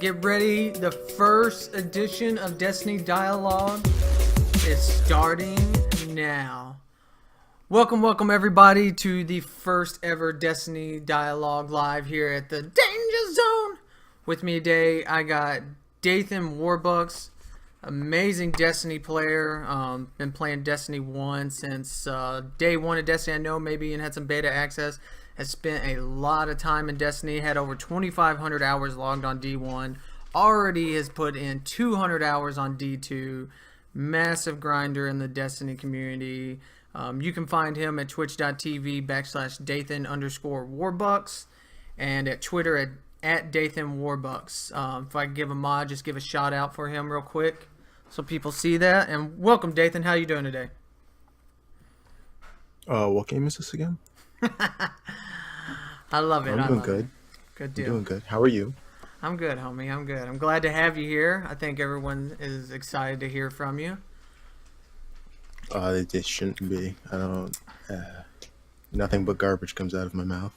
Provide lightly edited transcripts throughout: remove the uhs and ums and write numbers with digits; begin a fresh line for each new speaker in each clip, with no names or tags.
get ready. The first edition of Destiny Dialogue is starting now. Welcome everybody to the first ever Destiny Dialogue live here at the Danger Zone. With me today, I got Dathan Warbucks, amazing Destiny player. Been playing Destiny 1 since day one of Destiny. I know maybe even had some beta access. Has spent a lot of time in Destiny. Had over 2,500 hours logged on D1. Already has put in 200 hours on D2. Massive grinder in the Destiny community. You can find him at twitch.tv/Dathan_Warbucks and at Twitter at Dathan Warbucks. If I can give a mod, just give a shout out for him real quick so people see that. And welcome, Dathan. How you doing today?
What game is this again?
I love it.
I'm doing good.
Good deal.
I'm doing good. How are you?
I'm good, homie. I'm good. I'm glad to have you here. I think everyone is excited to hear from you.
It shouldn't be. I don't. Nothing but garbage comes out of my mouth.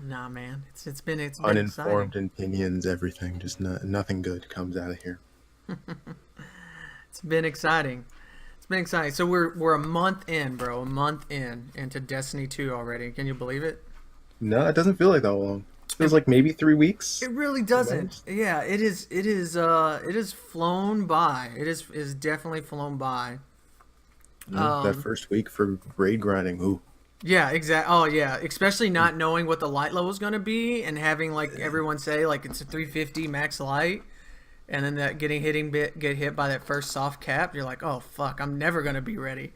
Nah, man. It's been
uninformed
exciting.
opinions, everything. Just nothing good comes out of here.
It's been exciting. It's been exciting. So we're a month in, bro. A month into Destiny 2 already. Can you believe it?
No, it doesn't feel like that long. It feels like maybe 3 weeks.
It really doesn't. Yeah, it is. It is flown by. It is definitely flown by.
That first week for raid grinding. Ooh.
Yeah, exactly. Oh, yeah. Especially not knowing what the light level is going to be and having like everyone say like it's a 350 max light, and then that get hit by that first soft cap. You're like, oh fuck, I'm never going to be ready.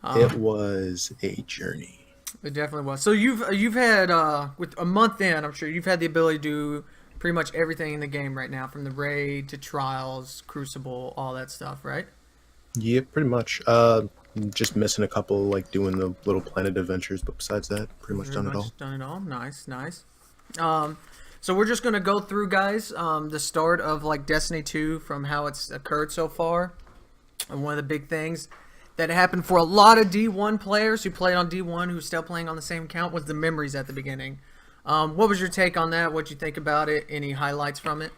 It was a journey.
It definitely was. So you've had with a month in, I'm sure you've had the ability to do pretty much everything in the game right now, from the raid to trials, crucible, all that stuff, right?
Yeah, pretty much. Just missing a couple, like doing the little planet adventures, but besides that, pretty much done it all.
Done it all. Nice. So we're just gonna go through, guys, the start of like Destiny 2 from how it's occurred so far, and one of the big things that happened for a lot of D1 players who played on D1 who's still playing on the same account was the memories at the beginning. What was your take on that? What'd you think about it? Any highlights from it?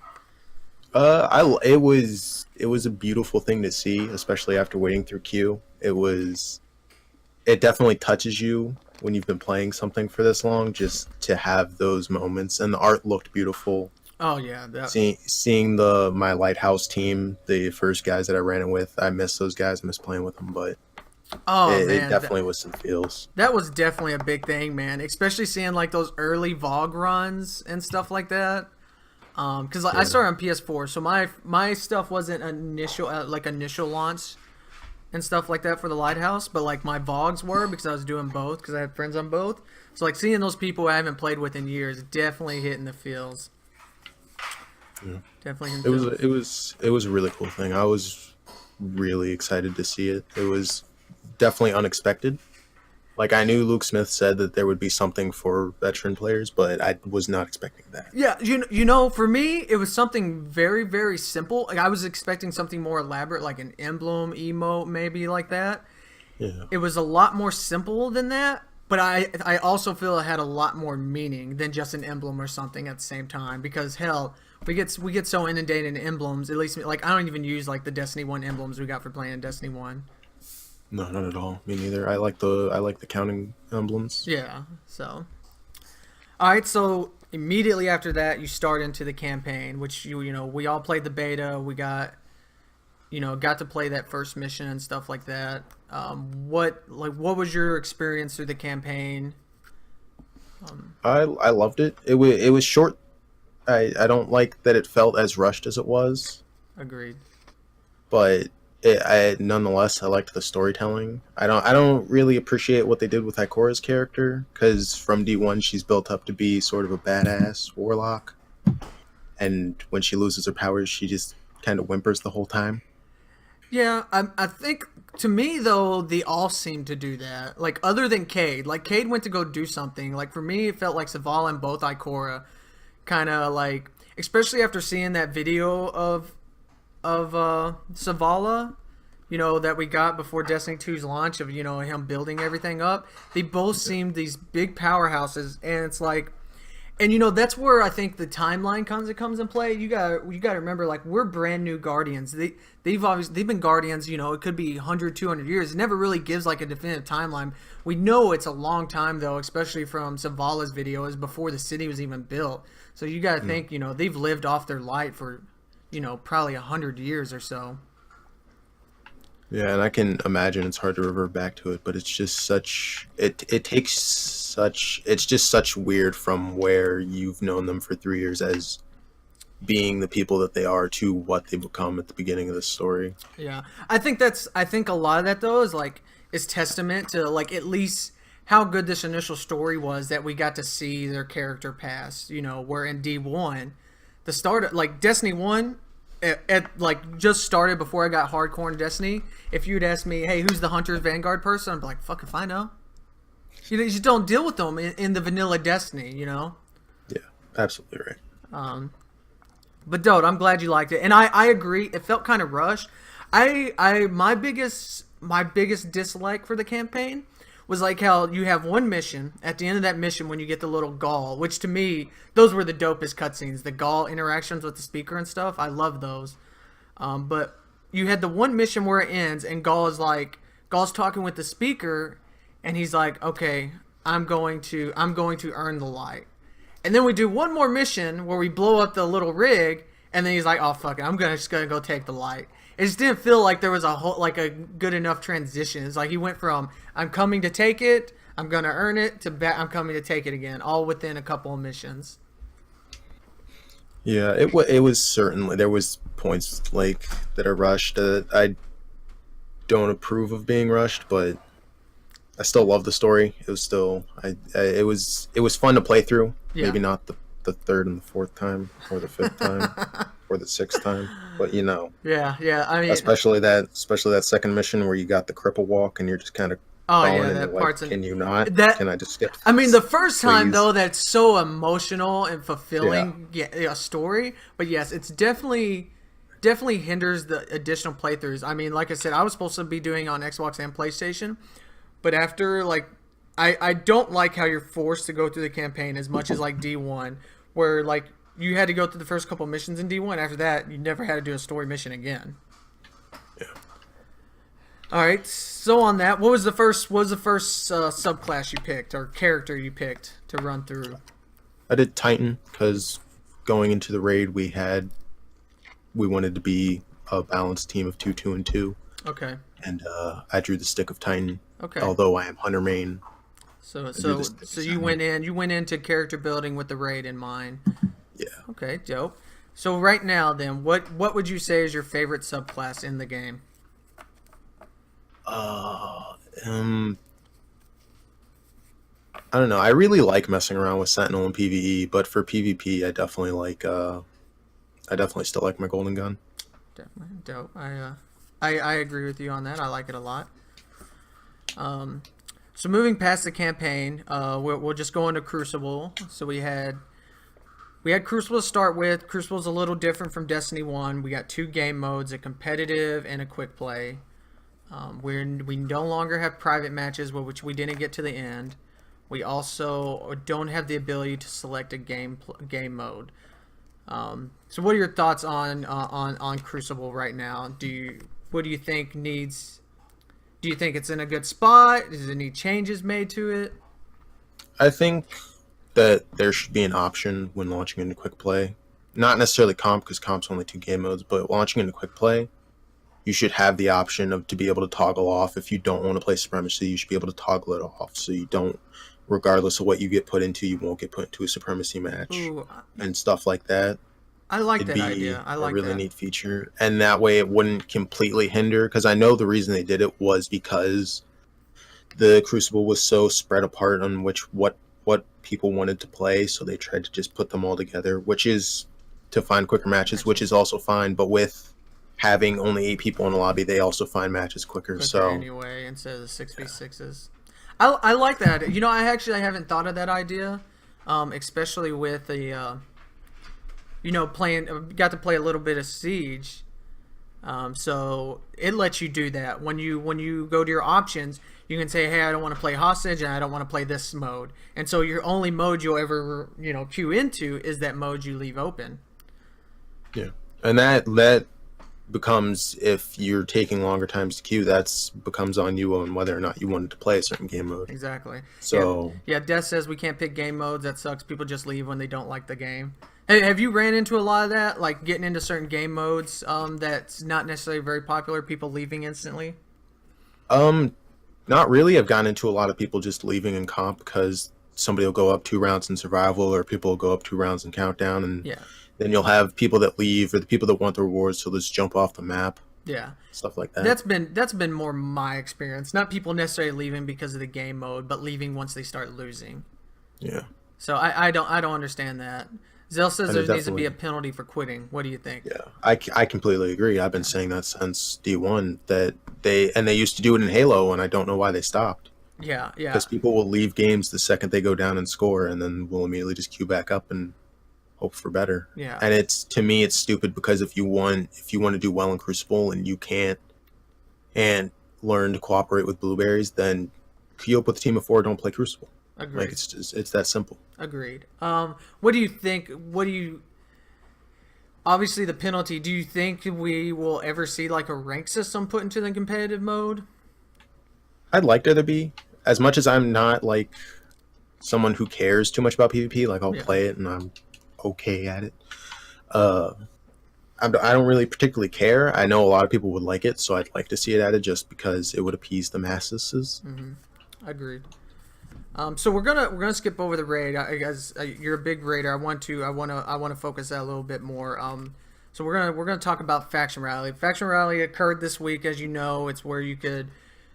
It was a beautiful thing to see, especially after waiting through queue. It definitely touches you when you've been playing something for this long, just to have those moments. And the art looked beautiful.
Oh yeah,
seeing my lighthouse team, the first guys that I ran it with, I miss those guys. I miss playing with them, but it definitely was some feels.
That was definitely a big thing, man. Especially seeing like those early VOG runs and stuff like that. Because I started on PS4, so my stuff wasn't initial launch and stuff like that for the lighthouse, but like my VOGs were, because I was doing both, because I had friends on both. So like seeing those people I haven't played with in years, definitely hitting the feels.
Yeah.
Definitely.
It was a really cool thing. I was really excited to see it. It was definitely unexpected. Like, I knew Luke Smith said that there would be something for veteran players, but I was not expecting that.
Yeah, you know, for me, it was something very, very simple. Like, I was expecting something more elaborate, like an emblem, emote, maybe like that.
Yeah.
It was a lot more simple than that, but I also feel it had a lot more meaning than just an emblem or something at the same time. Because, hell, we get so inundated in emblems, at least, like, I don't even use, like, the Destiny 1 emblems we got for playing Destiny 1.
No, not at all. Me neither. I like the counting emblems.
Yeah. So, all right. So immediately after that, you start into the campaign, which you know we all played the beta. We got to play that first mission and stuff like that. What was your experience through the campaign?
I loved it. It was short. I don't like that it felt as rushed as it was.
Agreed.
But nonetheless, I liked the storytelling. I don't really appreciate what they did with Ikora's character, because from D1 she's built up to be sort of a badass warlock, and when she loses her powers, she just kind of whimpers the whole time.
Yeah, I think, to me though, they all seem to do that. Like, other than Cade. Like, Cade went to go do something. Like, for me, it felt like Zavala and both Ikora kind of like, especially after seeing that video of Zavala, you know, that we got before Destiny 2's launch, of, you know, him building everything up. They both seemed these big powerhouses, and it's like, And that's where I think the timeline comes in play. You got to remember, like, we're brand new Guardians. They've been Guardians. It could be 100, 200 years. It never really gives like a definitive timeline. We know it's a long time though, especially from Zavala's videos before the city was even built. So you got to think, they've lived off their light for, probably 100 years or so.
Yeah, and I can imagine it's hard to revert back to it, but it's just such it takes such it's just such weird from where you've known them for 3 years as being the people that they are to what they become at the beginning of the story.
Yeah, I think a lot of that though is testament to like at least how good this initial story was that we got to see their character pass. Where in D1, the start of, like, Destiny 1 like just started before I got hardcore in Destiny. If you'd ask me, hey, who's the Hunter's Vanguard person, I'd be like, fuck if I know. You just don't deal with them in the vanilla Destiny,
Yeah, absolutely right.
But Dode, I'm glad you liked it, and I agree. It felt kind of rushed. My biggest dislike for the campaign was like how you have one mission. At the end of that mission, when you get the little Gaul, which to me, those were the dopest cutscenes. The Gaul interactions with the speaker and stuff, I love those. But you had the one mission where it ends, and Gaul's talking with the speaker, and he's like, "Okay, I'm going to earn the light." And then we do one more mission where we blow up the little rig, and then he's like, "Oh fuck it, I'm just gonna go take the light." It just didn't feel like there was a good enough transition. It's like he went from "I'm coming to take it, I'm gonna earn it" to "I'm coming to take it again," all within a couple of missions.
Yeah, it was certainly, there was points like that are rushed. I don't approve of being rushed, but I still love the story. It was still it was fun to play through.
Yeah.
Maybe not the third and the fourth time or the fifth time or the sixth time, but
Yeah. I mean,
especially that second mission where you got the cripple walk and you're just kind of
that part's
can you not? Can I just skip?
I mean, the first time
please?
though, that's so emotional and fulfilling. Yeah, a story. But yes, it's definitely hinders the additional playthroughs. I mean, like I said, I was supposed to be doing on Xbox and PlayStation, but after I don't like how you're forced to go through the campaign as much as like D1, where like you had to go through the first couple missions in D1. After that, you never had to do a story mission again.
Yeah.
All right. So on that, what was the first subclass you picked or character you picked to run through?
I did Titan because going into the raid we wanted to be a balanced team of 2, 2, and 2.
Okay.
And I drew the stick of Titan.
Okay.
Although I am Hunter main.
So you went into character building with the raid in mind.
Yeah.
Okay, dope. So right now then, what would you say is your favorite subclass in the game?
I don't know. I really like messing around with Sentinel and PvE, but for PvP I definitely still like my golden gun.
Definitely dope. I agree with you on that. I like it a lot. So moving past the campaign, we'll just go into Crucible. So we had Crucible to start with. Crucible's a little different from Destiny 1. We got 2 game modes, a competitive and a quick play. We no longer have private matches, which we didn't get to the end. We also don't have the ability to select a game mode. So what are your thoughts on Crucible right now? What do you think needs? Do you think it's in a good spot? Does it need changes made to it?
I think that there should be an option when launching into quick play. Not necessarily comp, because comp's only 2 game modes, but launching into quick play, you should have the option to be able to toggle off. If you don't want to play Supremacy, you should be able to toggle it off, so you don't, regardless of what you get put into, you won't get put into a Supremacy match.
Ooh,
and stuff like that.
I like that idea. I like
a really
that.
neat feature, and that way it wouldn't completely hinder. Because I know the reason they did it was because the Crucible was so spread apart on what people wanted to play, so they tried to just put them all together, which is to find quicker matches, which is also fine. But with having only 8 people in the lobby, they also find matches quicker. So
anyway, instead of the 6v6s, I like that. I haven't thought of that idea, especially with the. Got to play a little bit of Siege. So it lets you do that. When you go to your options, you can say, hey, I don't want to play hostage and I don't want to play this mode. And so your only mode you'll ever, queue into is that mode you leave open.
Yeah. And that becomes, if you're taking longer times to queue, that's becomes on you on whether or not you wanted to play a certain game mode.
Exactly.
So
yeah, Death says we can't pick game modes. That sucks. People just leave when they don't like the game. Hey, have you ran into a lot of that, like getting into certain game modes that's not necessarily very popular, people leaving instantly?
Not really. I've gotten into a lot of people just leaving in comp because somebody will go up 2 rounds in survival, or people will go up 2 rounds in countdown, and
Yeah.
then you'll have people that leave, or the people that want the rewards, so just jump off the map.
Yeah.
Stuff like that.
That's been more my experience. Not people necessarily leaving because of the game mode, but leaving once they start losing.
Yeah.
So I don't understand that. Zell says there needs to be a penalty for quitting. What do you think?
Yeah, I completely agree. I've been saying that since D1, that they used to do it in Halo, and I don't know why they stopped.
Yeah.
Because people will leave games the second they go down and score, and then will immediately just queue back up and hope for better.
Yeah.
And to me it's stupid, because if you want to do well in Crucible and you can't and learn to cooperate with blueberries, then queue up with a team of 4. Don't play Crucible.
Agreed.
Like, it's that simple.
Agreed. What do you think? Obviously the penalty. Do you think we will ever see like a rank system put into the competitive mode?
I'd like there to be. As much as I'm not like someone who cares too much about PvP, like I'll play it and I'm okay at it. I don't really particularly care. I know a lot of people would like it, so I'd like to see it added just because it would appease the masses.
Agreed. So we're gonna skip over the raid. Guys, you're a big raider. I want to focus that a little bit more. So we're gonna talk about faction rally. Faction rally occurred this week, as you know. It's where you could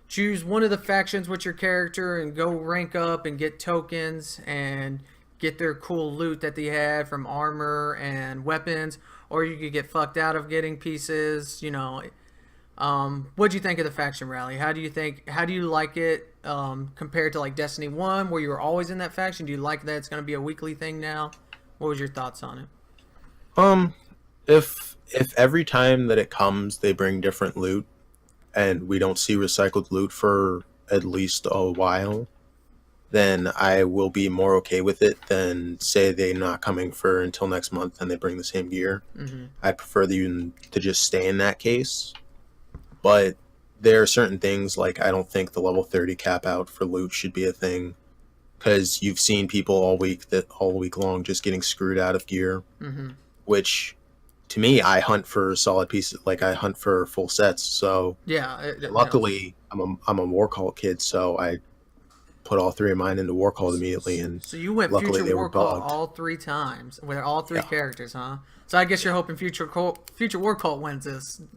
choose one of the factions with your character and go rank up and get tokens and get their cool loot that they had from armor and weapons, or you could get fucked out of getting pieces. What do you think of the faction rally? How do you like it compared to like Destiny 1, where you were always in that faction? Do you like that it's going to be a weekly thing now? What was your thoughts on it?
If every time that it comes they bring different loot and we don't see recycled loot for at least a while, then I will be more okay with it than say they're not coming for until next month and they bring the same gear. I prefer them to just stay in that case. But there are certain things, like I don't think the level 30 cap out for loot should be a thing, because you've seen people all week long just getting screwed out of gear, which to me, I hunt for solid pieces, like I hunt for full sets. So
yeah,
luckily I'm a War Cult kid, so I put all 3 of mine into War Cult immediately, and
so you went
luckily
Future War Cult all 3 times with all 3 characters, huh? So I guess you're hoping Future War Cult wins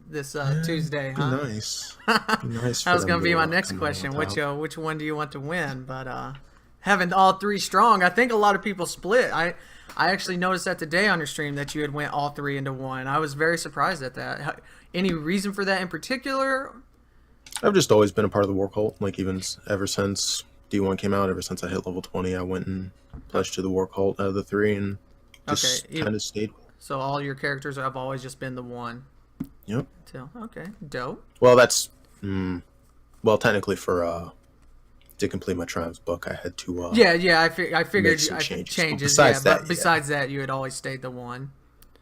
this Tuesday, huh?
Nice. Nice.
That was going to be my next question. Which one do you want to win? But having all 3 strong, I think a lot of people split. I actually noticed that today on your stream that you had went all 3 into one. I was very surprised at that. Any reason for that in particular?
I've just always been a part of the War Cult, like ever since D1 came out. Ever since I hit level 20, I went and pledged to the War Cult out of the 3 and just kind of stayed.
So all your characters have always just been the one.
Yep.
So okay, dope.
Well, that's technically for to complete my Triumphs book, I had to
I figured
some
changes.
Besides
that, you had always stayed the one.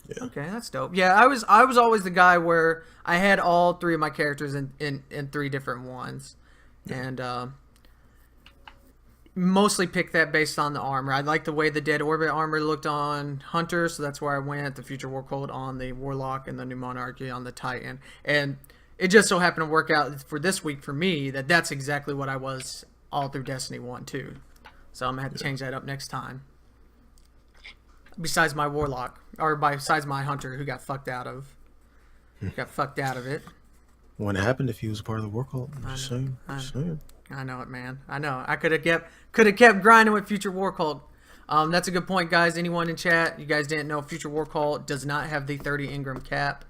Yeah.
Okay, that's dope. Yeah, I was always the guy where I had all 3 of my characters in 3 different ones, and mostly picked that based on the armor. I liked the way the Dead Orbit armor looked on Hunter, so that's where I went. The Future War Cult on the Warlock, and the New Monarchy on the Titan. And it just so happened to work out for this week for me that that's exactly what I was all through Destiny 1 too. So I'm gonna have to change that up next time. Besides my Warlock, or besides my Hunter, who got fucked out of it.
What happened if he was a part of the War Cult? I'm just saying.
I know it, man. I know. I could have kept grinding with Future War Cult. That's a good point, guys. Anyone in chat, you guys didn't know Future War Cult does not have the 30 Engram cap,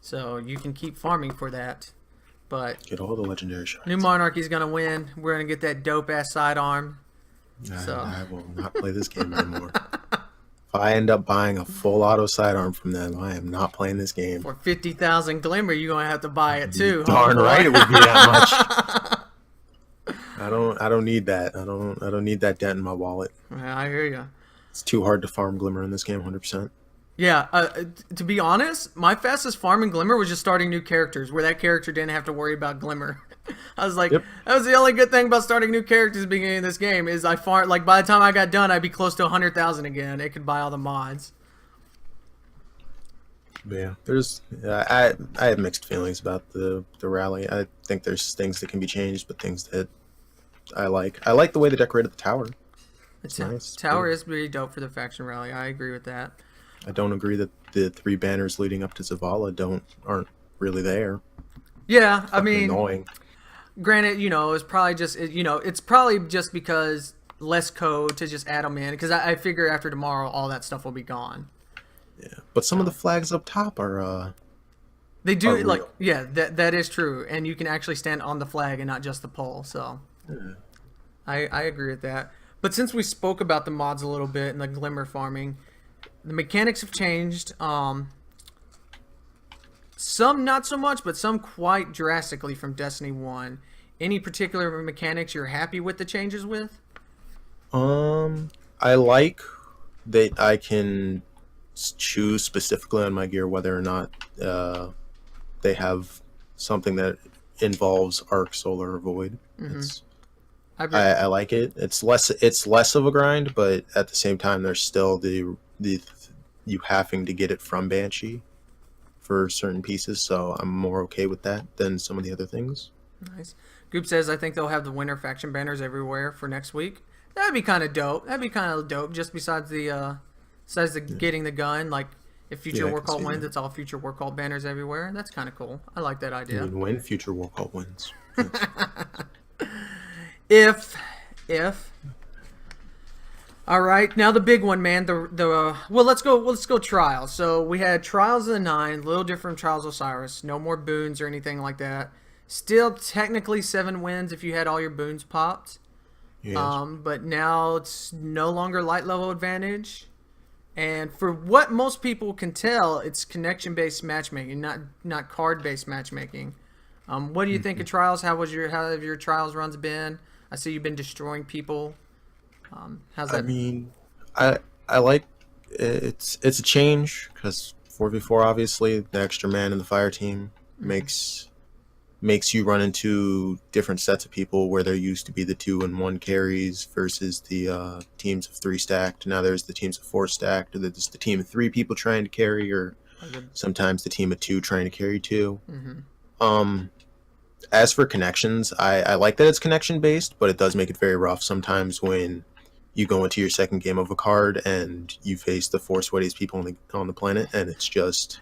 so you can keep farming for that. But
get all the legendary shots.
New Monarchy's gonna win. We're gonna get that dope ass sidearm.
I will not play this game anymore. If I end up buying a full auto sidearm from them, I am not playing this game.
For 50,000 glimmer, you're gonna have to buy it too.
Darn
homeboy.
right, it would be that much. I don't need that. I don't need that dent in my wallet.
Yeah, I hear you.
It's too hard to farm glimmer in this game, 100%.
Yeah, to be honest, my fastest farming glimmer was just starting new characters, where that character didn't have to worry about glimmer. I was like,
Yep.
that was the only good thing about starting new characters at the beginning of this game is I farm. Like by the time I got done, I'd be close to 100,000 again. It could buy all the mods.
Yeah, I have mixed feelings about the rally. I think there's things that can be changed, but things that I like. I like the way they decorated the tower. It's nice.
Tower is pretty dope for the faction rally. I agree with that.
I don't agree that the 3 banners leading up to Zavala aren't really there.
Yeah, I mean,
Annoying.
Granted, it's probably just it's probably just because less code to just add them in because I figure after tomorrow all that stuff will be gone.
Yeah, but some of the flags up top are
they do
are
like
real.
yeah, that is true, and you can actually stand on the flag and not just the pole. So I agree with that. But since we spoke about the mods a little bit and the glimmer farming, the mechanics have changed. Some not so much, but some quite drastically from Destiny 1. Any particular mechanics you're happy with the changes with?
I like that I can choose specifically on my gear whether or not they have something that involves arc, solar, or void. I like it. It's less of a grind, but at the same time, there's still the you having to get it from Banshee for certain pieces. So I'm more okay with that than some of the other things.
Nice. Goop says I think they'll have the winter faction banners everywhere for next week. That'd be kind of dope. Just besides the getting the gun, like if Future
Yeah, I
War
can
Cult
see
wins,
that.
it's all Future War Cult banners everywhere. That's kind of cool. I like that idea.
I mean, when Future War Cult wins.
If all right, now the big one, man. Well, let's go trials. So we had Trials of the Nine, a little different from Trials of Osiris. No more boons or anything like that. Still technically 7 wins if you had all your boons popped.
Yes.
But now it's no longer light level advantage. And for what most people can tell, it's connection-based matchmaking, not card-based matchmaking. What do you think of trials? How have your trials runs been? I see you've been destroying people. How's that?
I mean, I like it's a change because 4v4 obviously the extra man in the fire team makes you run into different sets of people where there used to be the 2 and 1 carries versus the teams of 3 stacked. Now there's the teams of 4 stacked, or there's the team of 3 people trying to carry, or sometimes the team of 2 trying to carry 2. As for connections, I like that it's connection based, but it does make it very rough sometimes when you go into your second game of a card and you face the 4 sweatiest people on the planet, and it's just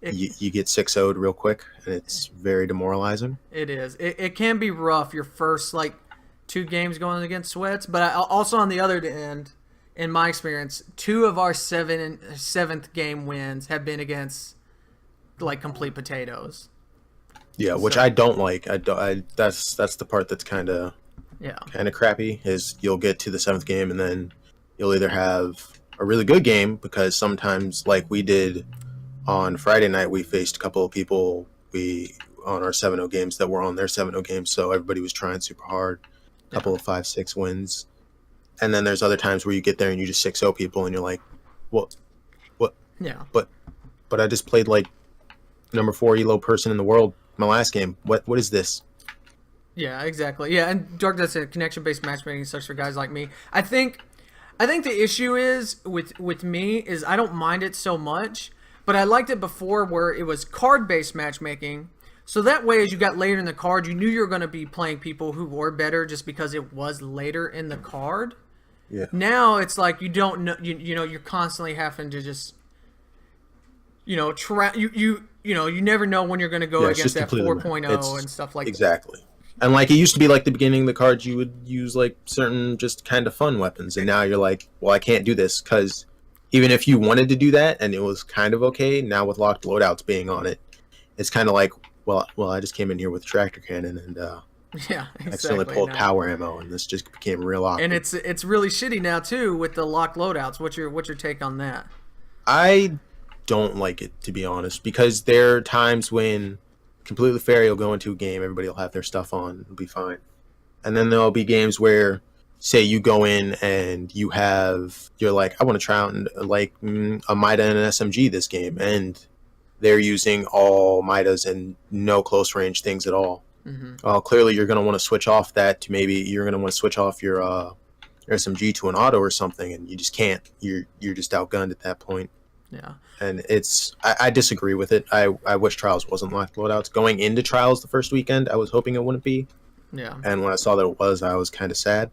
you get 6-0'd real quick, and it's very demoralizing.
It is. It can be rough your first 2 games going against sweats, but also on the other end, in my experience, 2 of our 7th game wins have been against complete potatoes.
Yeah, which I don't like. That's the part that's kind of crappy. Is you'll get to the 7th game and then you'll either have a really good game because sometimes, like we did on Friday night, we faced a couple of people on our 7-0 games that were on their 7-0 games, so everybody was trying super hard. A couple of 5-6 wins, and then there's other times where you get there and you just 6-0 people, and you're like, what?
Yeah.
But I just played number 4 elo person in the world my last game. What is this?
Yeah, exactly. Yeah, and Dark does say connection-based matchmaking sucks for guys like me. I think the issue is with me is I don't mind it so much, but I liked it before where it was card-based matchmaking. So that way, as you got later in the card, you knew you were going to be playing people who were better just because it was later in the card.
Yeah.
Now it's like you don't know. You're constantly having to just you never know when you're going to go against that 4.0 and stuff like that.
Exactly. And it used to be the beginning of the cards, you would use certain just kind of fun weapons, and now you're like, well, I can't do this because even if you wanted to do that and it was kind of okay, now with locked loadouts being on it, it's kind of like, well, I just came in here with a tractor cannon and
Yeah,
I accidentally
exactly.
pulled
No.
power ammo, and this just became real
And
awkward.
it's really shitty now too with the locked loadouts. What's your take on that?
I don't like it, to be honest, because there are times when completely fair, you'll go into a game, everybody will have their stuff on, it'll be fine. And then there'll be games where, say, you go in and you're like, I want to try out like a Mida and an SMG this game, and they're using all Midas and no close range things at all. Clearly, you're going to want to switch off that to maybe you're going to want to switch off your SMG to an auto or something, and you just can't. You're just outgunned at that point.
Yeah.
And I disagree with it. I wish Trials wasn't locked loadouts. Going into Trials the first weekend, I was hoping it wouldn't be.
Yeah.
And when I saw that it was, I was kind of sad.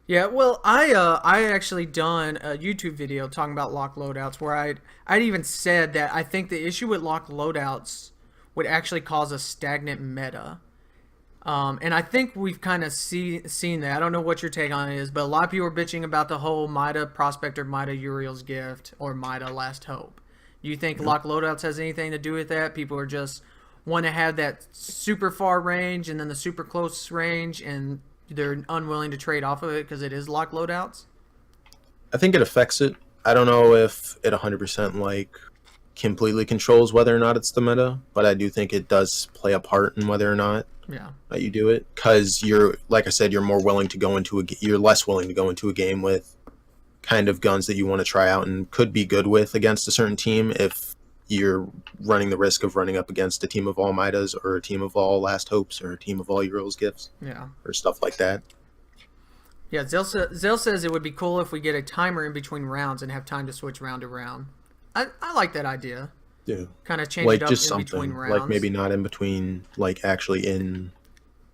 Yeah, well, I actually done a YouTube video talking about locked loadouts where I'd even said that I think the issue with locked loadouts would actually cause a stagnant meta. And I think we've kind of seen that. I don't know what your take on it is, but a lot of people are bitching about the whole Mida Prospector, Mida Uriel's Gift, or Mida Last Hope. Do you think locked loadouts has anything to do with that? People are just want to have that super far range and then the super close range, and they're unwilling to trade off of it because it is locked loadouts?
I think it affects it. I don't know if it 100% like completely controls whether or not it's the meta, but I do think it does play a part in whether or not
Yeah.
you do it, because you're, like I said, you're more willing to go into you're less willing to go into a game with kind of guns that you want to try out and could be good with against a certain team if you're running the risk of running up against a team of all Midas or a team of all Last Hopes or a team of all Uriel's Gifts.
Yeah.
Or stuff like that.
Yeah, Zell says it would be cool if we get a timer in between rounds and have time to switch round to round. I like that idea.
Yeah.
Kind of change
Like
it up
just
in between
something.
rounds.
Like maybe not in between, like actually in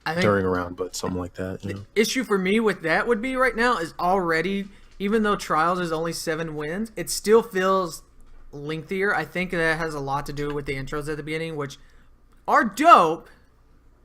I think
during a round, but something like that. You know?
issue for me with that would be right now is already, even though Trials is only 7 wins, it still feels lengthier. I think that has a lot to do with the intros at the beginning, which are dope,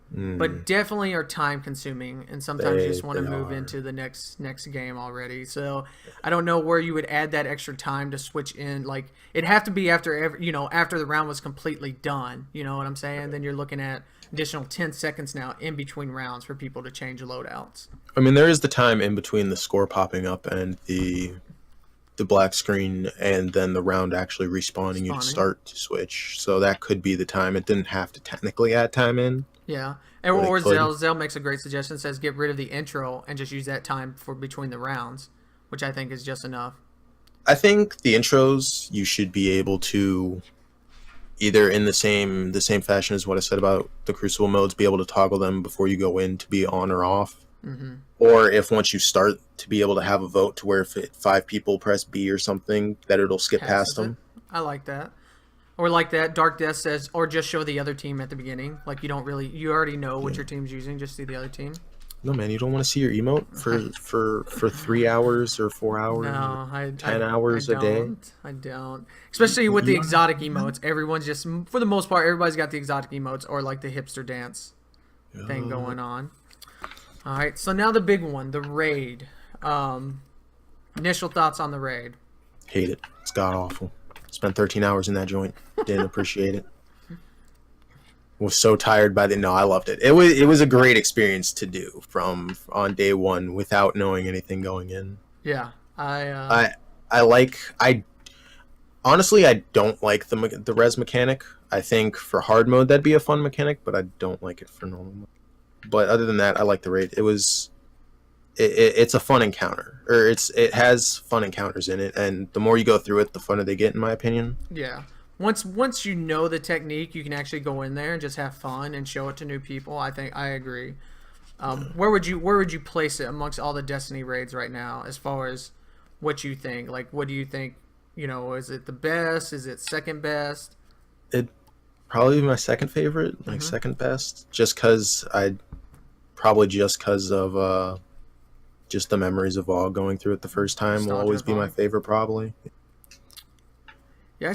but definitely are time consuming, and sometimes you just want to move into the next game already. So I don't know where you would add that extra time to switch in. Like it'd have to be after after the round was completely done. You know what I'm saying? Then you're looking at additional 10 seconds now in between rounds for people to change loadouts.
I mean, there is the time in between the score popping up and the black screen, and then the round actually respawning you to start to switch. So that could be the time. It didn't have to technically add time in.
Yeah. Or Zell makes a great suggestion, says get rid of the intro and just use that time for between the rounds, which I think is just enough.
I think the intros you should be able to either in the same fashion as what I said about the Crucible modes, be able to toggle them before you go in to be on or off. Or if once you start to be able to have a vote to where if 5 people press B or something, that it'll skip past them.
I like that. Or like that, Dark Death says, or just show the other team at the beginning. Like you already know what your team's using, just see the other team.
No, man, you don't want to see your emote for 3 hours or 4 hours,
no,
10 hours a day.
I don't. Especially with the exotic emotes, everyone's just, for the most part, everybody's got the exotic emotes or like the hipster dance thing going on. All right, so now the big one, the raid. Initial thoughts on the raid?
Hate it. It's god awful. Spent 13 hours in that joint. Didn't appreciate it. Was so tired by no, I loved it. It was a great experience to do from on day one without knowing anything going in.
Yeah,
honestly I don't like the res mechanic. I think for hard mode that'd be a fun mechanic, but I don't like it for normal mode. But other than that, I like the raid. It's a fun encounter, or it has fun encounters in it, and the more you go through it, the funner they get, in my opinion.
Yeah. Once you know the technique, you can actually go in there and just have fun and show it to new people. I think I agree. Where would you place it amongst all the Destiny raids right now, as far as what you think? Like, what do you think? Is it the best? Is it second best?
It probably my second favorite, like second best, just because of just the memories of all going through it the first time will always be my favorite, probably.
Yeah,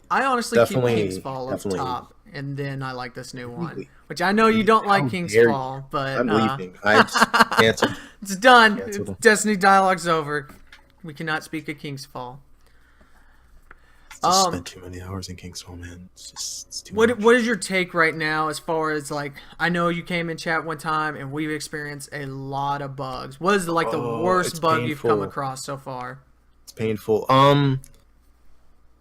I honestly keep King's Fall up top, and then I like this new one, which I know you don't like King's Fall, but
I'm leaving. I canceled.
It's done. Destiny dialogue's over. We cannot speak of King's Fall.
Just spent too many hours in Kingsville, man. It's too
What
much.
what is your take right now as far as like I know you came in chat one time and we've experienced a lot of bugs. What is like the
It's
worst bug you've come
painful.
across so far?
It's painful.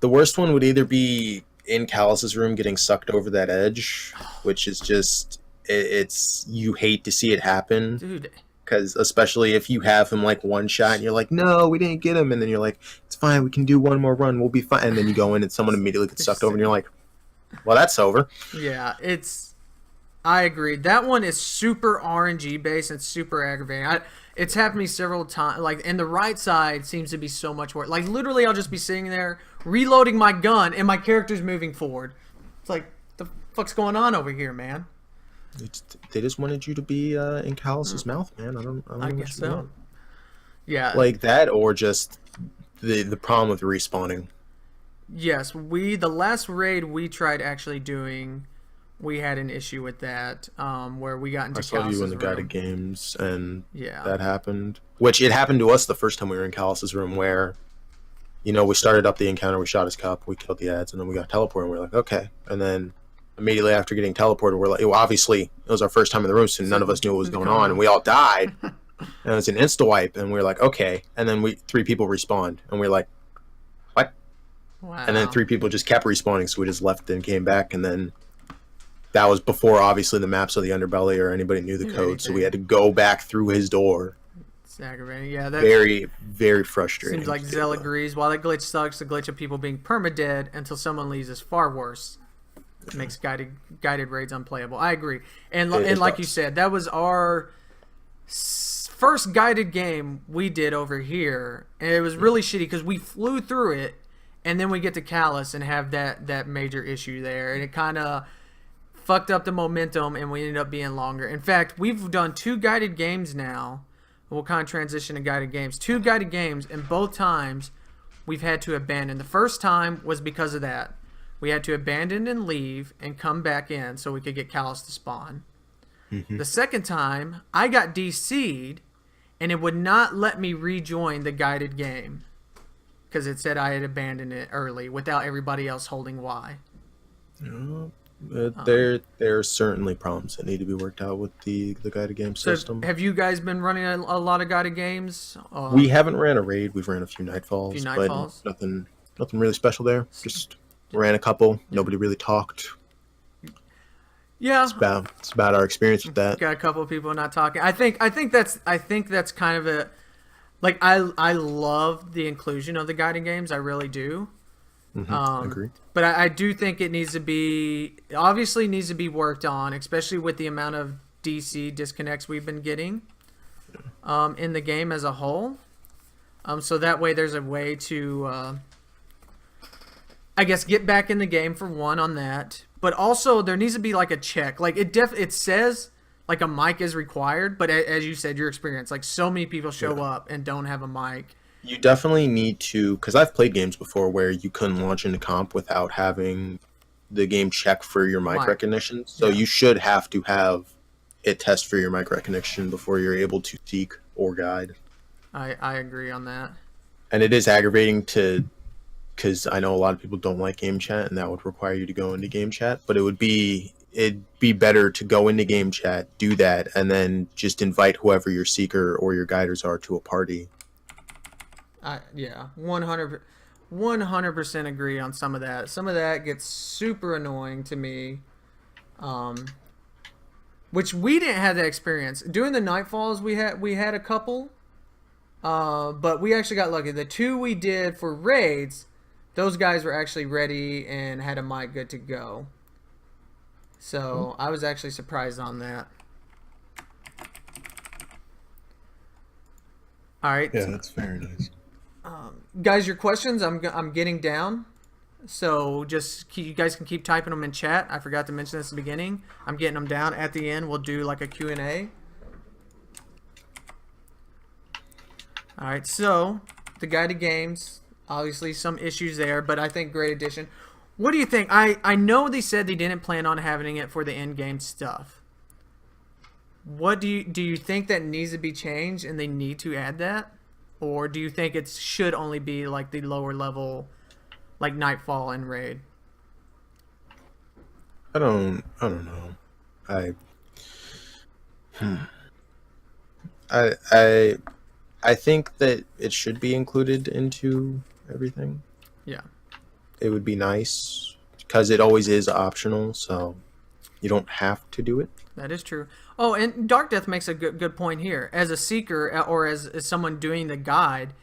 The worst one would either be in Callus's room getting sucked over that edge, which is just it's you hate to see it happen.
Dude,
Because especially if you have him like one shot and you're like, no, we didn't get him, and then you're like, it's fine, we can do one more run, we'll be fine, and then you go in and someone immediately gets sucked over, and you're like, well, that's over.
yeah, I agree. That one is super RNG based and super aggravating. It's happened to me several times. Like, and the right side seems to be so much worse. Like, literally, I'll just be sitting there reloading my gun, and my character's moving forward. It's like, the fuck's going on over here, man?
They just wanted you to be in Callus's mouth, man. I don't know what
guess
you
so.
want.
Yeah.
Like that, or just the problem with respawning.
Yes, the last raid we tried actually doing, we had an issue with that, where we got into
I saw you
Callus's
in the
room.
guided games, and
Yeah.
that happened. Which it happened to us the first time we were in Callus's room, where, you know, we started up the encounter, we shot his cup, we killed the ads, and then we got teleported, and we are like, okay. And then immediately after getting teleported, we're like, well, obviously, it was our first time in the room, so none of us knew what was going on, and we all died. And it was an insta-wipe, and we were like, okay. And then 3 people respawned, and we are like, what?
Wow.
And then 3 people just kept respawning, so we just left and came back, and then that was before, obviously, the maps of the Underbelly or anybody knew the code, so we had to go back through his door.
It's aggravating. Yeah, that
Very, very frustrating.
seems like Zell agrees. While that glitch sucks, the glitch of people being permadead until someone leaves is far worse. It makes guided raids unplayable. I agree. And like you said, that was our first guided game we did over here, and it was really shitty because we flew through it, and then we get to Callus and have that major issue there, and it kind of fucked up the momentum, and we ended up being longer. In fact, we've done 2 guided games now. We'll kind of transition to guided games. 2 guided games, and both times we've had to abandon. The first time was because of that. We had to abandon and leave and come back in so we could get Callus to spawn. Mm-hmm. The second time, I got DC'd, and it would not let me rejoin the guided game because it said I had abandoned it early without everybody else holding Y.
There are certainly problems that need to be worked out with the guided game system.
So have you guys been running a lot of guided games?
We haven't ran a raid. We've ran a few Nightfalls, but nothing really special there. Just ran a couple. Nobody really talked.
Yeah,
it's about our experience with that.
Got a couple of people not talking. I think that's kind of a like I love the inclusion of the guiding games. I really do.
Agree.
But I do think it needs to be worked on, especially with the amount of DC disconnects we've been getting in the game as a whole. So that way there's a way to I guess get back in the game for one on that. But also there needs to be like a check. Like it says like a mic is required, but as you said, your experience, like so many people show up and don't have a mic.
You definitely need to, because I've played games before where you couldn't launch into comp without having the game check for your mic recognition. So you should have to have it test for your mic recognition before you're able to seek or guide.
I agree on that.
And it is aggravating because I know a lot of people don't like game chat, and that would require you to go into game chat. But it'd be better to go into game chat, do that, and then just invite whoever your seeker or your guiders are to a party.
100% agree on some of that. Some of that gets super annoying to me, which we didn't have that experience doing the Nightfalls. We had a couple, but we actually got lucky. The 2 we did for raids, those guys were actually ready and had a mic good to go. So I was actually surprised on that. All right.
Yeah, that's very nice.
Guys, your questions I'm getting down, so you guys can keep typing them in chat. I forgot to mention this at the beginning. I'm getting them down. At the end, we'll do like a Q&A. All right, so the guided games, obviously some issues there, but I think great addition. What do you think? I know they said they didn't plan on having it for the end game stuff. What do you think that needs to be changed and they need to add that? Or do you think it should only be like the lower level like Nightfall and Raid?
I don't know. I hmm. I I think that it should be included into everything.
Yeah,
It would be nice because it always is optional, so you don't have to do it.
that is true. Oh, and Dark Death makes a good point here. As a seeker or as someone doing the guide,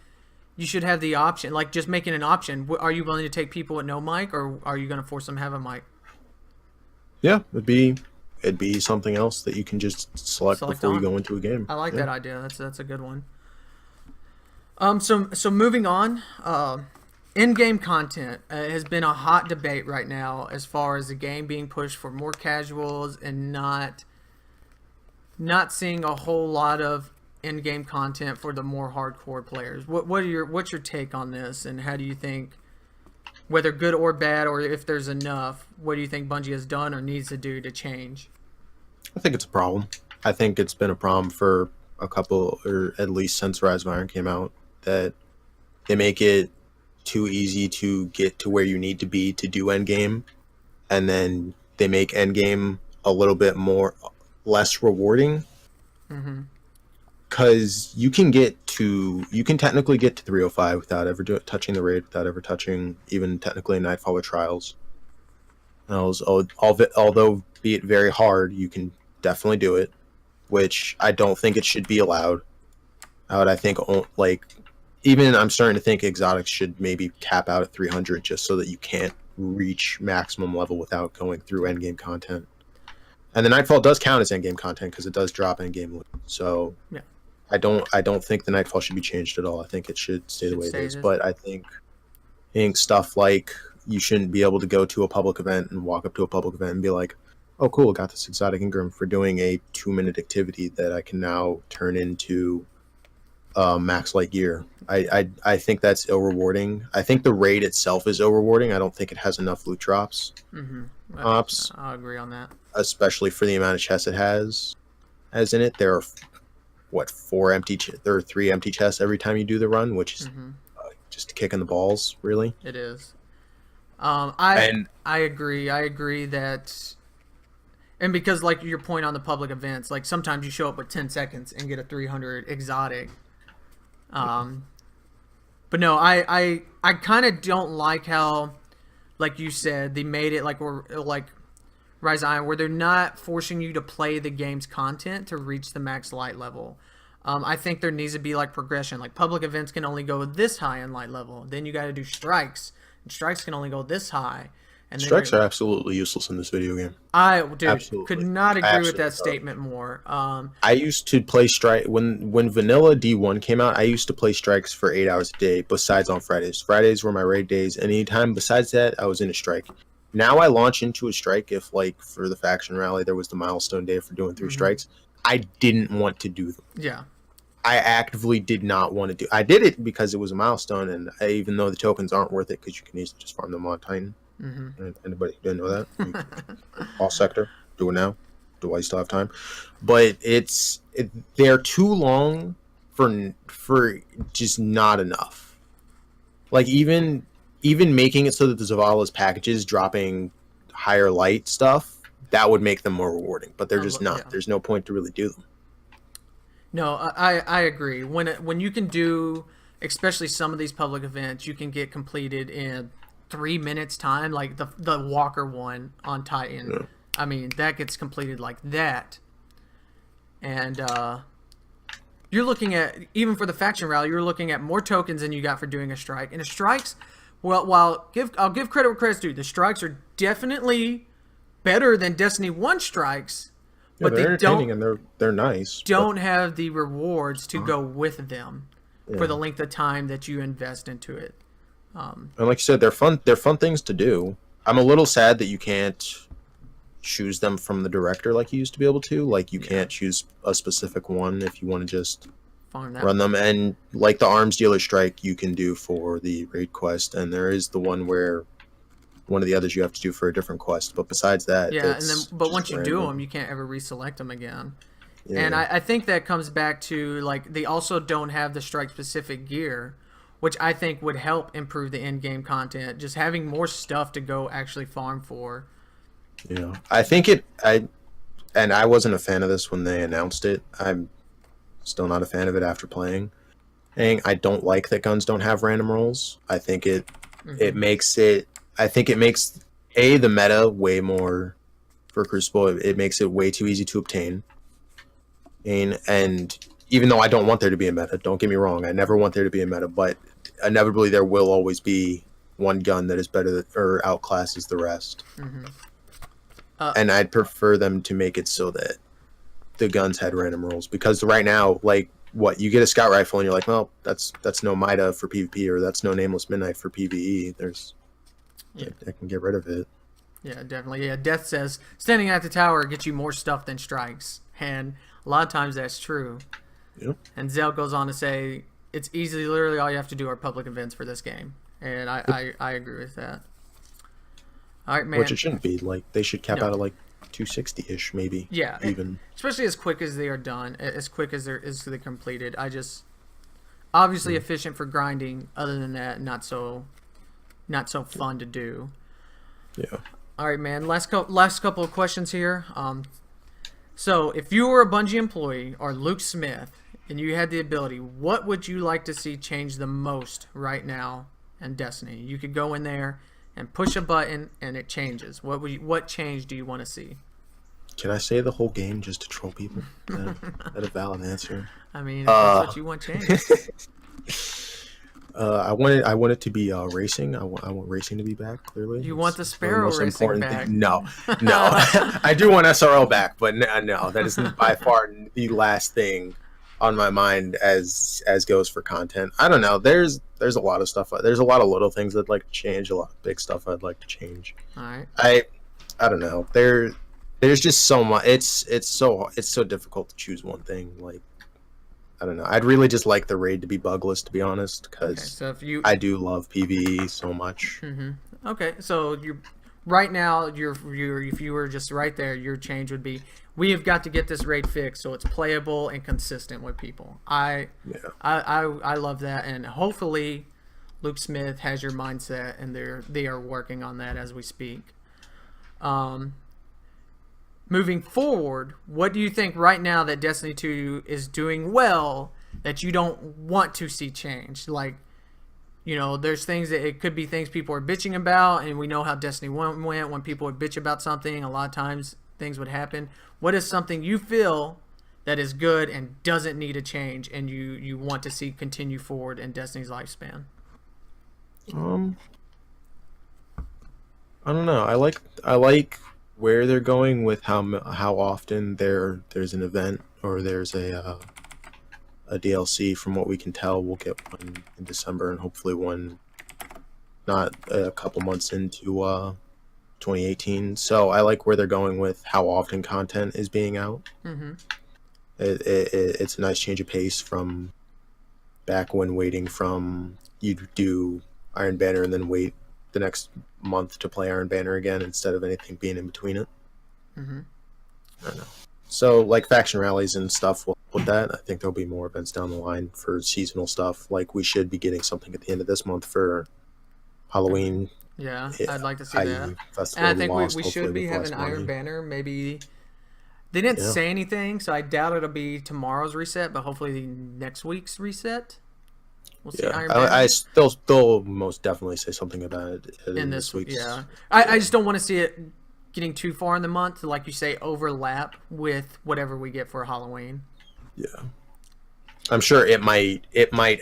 you should have the option, like just making an option. Are you willing to take people with no mic, or are you going to force them to have a mic?
Yeah, it'd be something else that you can just select before you go into a game.
I like
Yeah.
that idea. That's a good one. So moving on, in-game content has been a hot debate right now as far as the game being pushed for more casuals and not seeing a whole lot of in-game content for the more hardcore players. What's your take on this, and how do you think, whether good or bad, or if there's enough, what do you think Bungie has done or needs to do to change?
I think it's a problem. I think it's been a problem for a couple, or at least since Rise of Iron came out, that they make it too easy to get to where you need to be to do endgame, and then they make endgame a little bit less rewarding.
Mm-hmm.
Because you can technically get to 305 without ever touching the raid, without ever touching even technically Nightfall or Trials. Although be it very hard, you can definitely do it, which I don't think it should be allowed. I think even I'm starting to think exotics should maybe cap out at 300 just so that you can't reach maximum level without going through endgame content. And the Nightfall does count as endgame content because it does drop endgame loot. So
yeah.
I don't think the Nightfall should be changed at all. I think it should stay the way it is. But I think stuff like you shouldn't be able to go to a public event and walk up to a public event and be like, oh cool, got this exotic Ingram for doing a 2-minute activity that I can now turn into max light gear. I think that's ill rewarding. I think the raid itself is ill rewarding. I don't think it has enough loot drops.
Mm-hmm.
Ops.
I'll agree on that.
Especially for the amount of chests it has in it. There are 3 empty chests every time you do the run, which is just a kick in the balls, really.
It is. I agree. I agree that, and because like your point on the public events, like sometimes you show up with 10 seconds and get a 300 exotic. But no, I kind of don't like how, like you said, they made it like Rise of Iron, where they're not forcing you to play the game's content to reach the max light level. I think there needs to be like progression. Like public events can only go this high in light level. Then you got to do strikes. And strikes can only go this high. And
strikes are absolutely useless in this video game.
Could not agree with that statement more.
I used to play strike when vanilla D1 came out. I used to play strikes for 8 hours a day. Besides on Fridays, Fridays were my raid days. Anytime besides that, I was in a strike. Now I launch into a strike if, like, for the faction rally, there was the milestone day for doing 3 strikes. I didn't want to do them.
Yeah.
I actively did not want to do. I did it because it was a milestone, and even though the tokens aren't worth it because you can easily just farm them on Titan. Anybody who didn't know that? All sector, do it now. Do I still have time? But they're too long for just not enough. Like even making it so that the Zavala's packages dropping higher light stuff, that would make them more rewarding. But they're just not. Yeah. There's no point to really do them.
No, I agree. When you can do, especially some of these public events, you can get completed in 3 minutes time, like the Walker one on Titan. Yeah. I mean, that gets completed like that. And you're looking at, even for the faction rally, you're looking at more tokens than you got for doing a strike. And the strikes, well, I'll give credit where credit's due. The strikes are definitely better than Destiny 1 strikes.
Yeah, but they're entertaining and they're nice.
Don't have the rewards to go with them for the length of time that you invest into it.
And like you said, they're fun. They're fun things to do. I'm a little sad that you can't choose them from the director like you used to be able to. Like you can't choose a specific one if you want to just run them. And like the arms dealer strike, you can do for the raid quest, and there is the one where one of the others you have to do for a different quest. But besides that,
but once you do them, you can't ever reselect them again. Yeah. And I think that comes back to, like, they also don't have the strike specific gear, which I think would help improve the in-game content. Just having more stuff to go actually farm for.
I think I wasn't a fan of this when they announced it. I'm still not a fan of it after playing. And I don't like that guns don't have random rolls. I think it makes it. I think it makes the meta way more for Crucible. It makes it way too easy to obtain. And even though I don't want there to be a meta, don't get me wrong, I never want there to be a meta, but inevitably there will always be one gun that is better or outclasses the rest. And I'd prefer them to make it so that the guns had random rolls, because right now, like, what, you get a scout rifle and you're like, well, that's no Mida for PvP, or that's no Nameless Midnight for PvE. I can get rid of it.
Yeah, definitely. Yeah, Death says standing at the tower gets you more stuff than strikes, and a lot of times that's true.
Yep.
And Zell goes on to say it's easily, literally all you have to do are public events for this game, and I agree with that. All right, man.
Which it shouldn't be. Like, they should cap out at like 260-ish, maybe.
Yeah,
even
especially as quick as they are done, as quick as they're completed. Obviously efficient for grinding. Other than that, not so fun to do.
Yeah.
All right, man. Last couple of questions here. So if you were a Bungie employee or Luke Smith and you had the ability, what would you like to see change the most right now in Destiny? You could go in there and push a button and it changes. What change do you want to see?
Can I say the whole game just to troll people? Is that a valid answer?
I mean, if that's what you want changed.
I want it to be racing. I want racing to be back. Clearly,
you want the Sparrow racing back?
No. I do want SRL back, but no, that is by far the last thing on my mind as goes for content. I don't know. There's a lot of stuff. There's a lot of little things I'd like to change. A lot of big stuff I'd like to change.
All right.
I don't know. There's just so much. It's so difficult to choose one thing. Like, I don't know. I'd really just like the raid to be bugless, to be honest, because I do love PvE so much.
Okay, so right now, if you were just right there, your change would be, we have got to get this raid fixed so it's playable and consistent with people. I love that, and hopefully Luke Smith has your mindset, and they are working on that as we speak. Moving forward, what do you think right now that Destiny 2 is doing well that you don't want to see change? Like, there's things that it could be things people are bitching about, and we know how Destiny 1 went. When people would bitch about something, a lot of times things would happen. What is something you feel that is good and doesn't need a change, and you want to see continue forward in Destiny's lifespan?
I don't know. I like where they're going with how often there's an event or there's a DLC. From what we can tell, we'll get one in December, and hopefully one not a couple months into 2018. So I like where they're going with how often content is being out. It's a nice change of pace from back when waiting from you'd do Iron Banner and then wait the next month to play Iron Banner again instead of anything being in between it. I don't know. So, like, faction rallies and stuff with that, I think there'll be more events down the line for seasonal stuff. Like, we should be getting something at the end of this month for Halloween.
Yeah, I'd like to see that. And I think we should be having Iron Banner. Maybe they didn't say anything, so I doubt it'll be tomorrow's reset, but hopefully next week's reset. We'll see Iron Banner.
They'll most definitely say something about it in this week's.
Yeah, I just don't want to see it getting too far in the month to, like you say, overlap with whatever we get for Halloween.
Yeah, I'm sure it might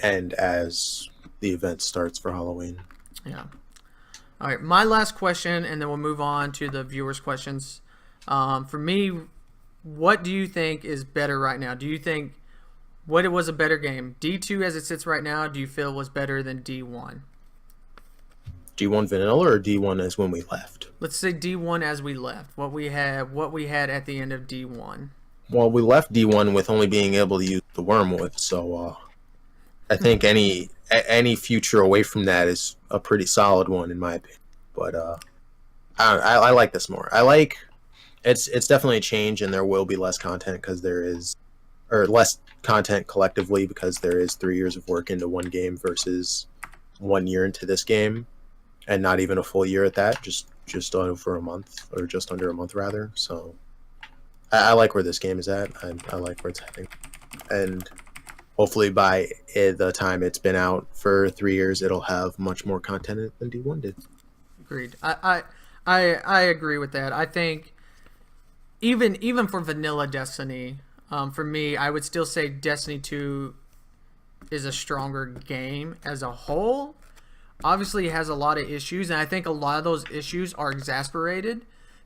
end as the event starts for Halloween.
Yeah. All right, my last question, and then we'll move on to the viewers' questions. For me, what do you think is better right now? Do you think what it was a better game? D2 as it sits right now, do you feel was better than D1?
D1 vanilla or D1 as when we left?
Let's say D1 as we left. What we had at the end of D1.
Well, we left D1 with only being able to use the Wormwood, so I think any future away from that is a pretty solid one in my opinion. But I like this more. I like it's definitely a change, and there will be less content because there is or less content collectively because there is 3 years of work into one game versus 1 year into this game, and not even a full year at that. Just over a month, or just under a month rather. So I like where this game is at. I like where it's heading, and hopefully by the time it's been out for 3 years, it'll have much more content in it than D1 did.
Agreed. I agree with that. I think even for vanilla Destiny, for me, I would still say Destiny 2 is a stronger game as a whole. Obviously, it has a lot of issues, and I think a lot of those issues are exasperated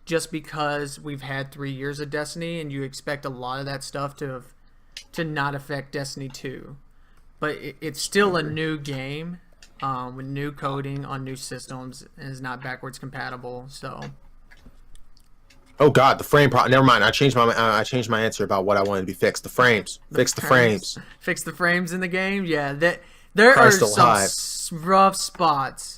just because we've had 3 years of Destiny, and you expect a lot of that stuff to not affect Destiny 2. But it's still a new game with new coding on new systems, and is not backwards compatible. So,
Oh God, the frame problem. Never mind. I changed my answer about what I wanted to be fixed. The frames. Fix the frames.
Fix the frames in the game. Yeah, there are
Christ
some
alive.
rough spots.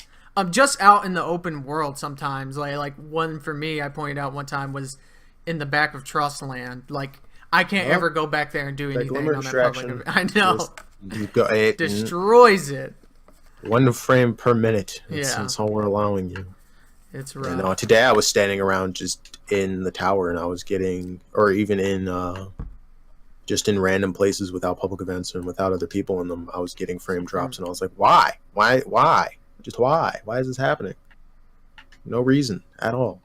Just out in the open world sometimes. Like one for me, I pointed out one time was in the back of Trustland. Like I can't
Well,
ever go back there and do anything
glimmer
on that public.
distraction
I know.
You go, it
Destroys it.
1 frame per minute.
Yeah.
That's all we're allowing you.
It's
You
rough.
know, today I was standing around just in the tower, and I was getting, or even in just in random places without public events and without other people in them, I was getting frame drops, and I was like, why? Just why? Why is this happening? No reason at all.